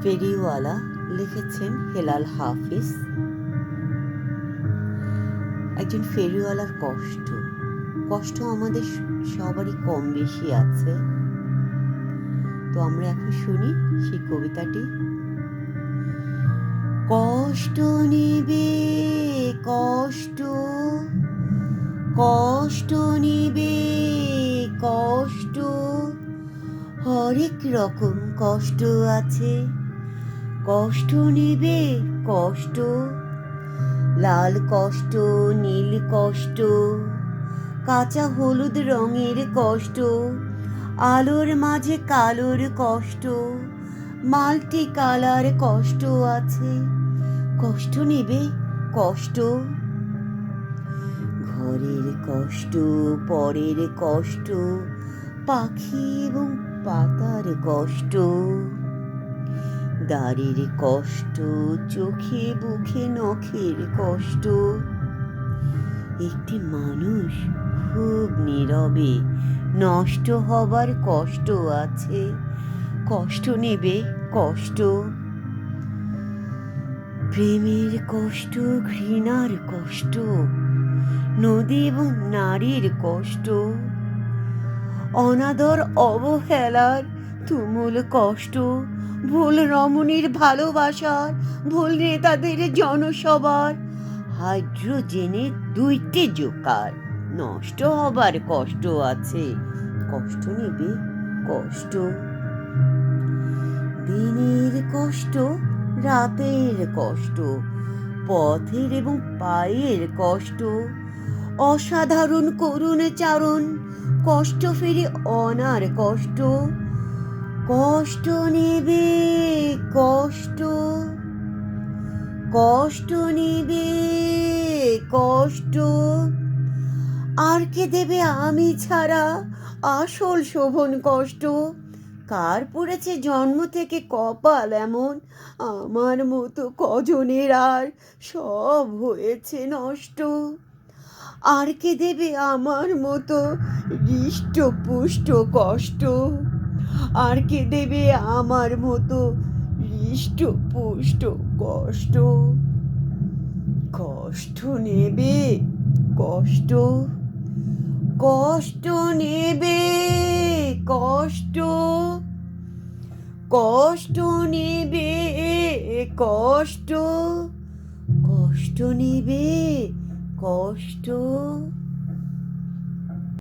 ফেরিওয়ালা লিখেছেন হেলাল হাফিজ। একজন ফেরিওয়ালার কষ্ট কষ্ট আমাদের সবারই কম বেশি আছে। তো আমরা এখন শুনি সেই কবিতাটি। কষ্ট নিবে কষ্ট, কষ্ট নিবে কষ্ট, হরেক রকম কষ্ট আছে। কষ্ট নিবে কষ্ট, লাল কষ্ট, নীল কষ্ট, কাঁচা হলুদ রঙের কষ্ট, আলোর মাঝে কালোর কষ্ট, মাল্টি কালার কষ্ট আছে। কষ্ট নিবে কষ্ট, ঘরের কষ্ট, পরের কষ্ট, পাখি এবং পাতার কষ্ট, দাড়ির কষ্ট, চোখে বুকে নখের কষ্ট। একটি মানুষ খুব নীরবে নষ্ট হবার কষ্ট আছে। কষ্ট নেবে কষ্ট, প্রেমের কষ্ট, ঘৃণার কষ্ট, নদী এবং নারীর কষ্ট, অনাদর অবহেলার তুমুল কষ্ট, ভুল রমণীর ভালোবাসার, ভুল নেতাদের জনসভার, হাইড্রোজেনের 2টি জোকার নষ্ট হবার কষ্ট আছে। কষ্ট নেবে কষ্ট, দিনের কষ্ট, রাতের কষ্ট, পথের এবং পায়ের কষ্ট, অসাধারণ করুণ চারণ, কষ্ট ফেরে অনার কষ্ট। কষ্ট নেবে কষ্ট, কষ্ট নেবে কষ্ট, আর কে দেবে আমি ছাড়া আসল শোভন কষ্ট। কার পড়েছে জন্ম থেকে কপাল এমন, আমার মতো কজনের আর সব হয়েছে নষ্ট। আর কে দেবে আমার মতো হৃষ্টপুষ্ট কষ্ট, আর কে দেবে আমার মতো হৃষ্টপুষ্ট কষ্ট। কষ্ট নেবে কষ্ট, কষ্ট নেবে কষ্ট, কষ্ট নেবে কষ্ট, কষ্ট নেবে কষ্ট।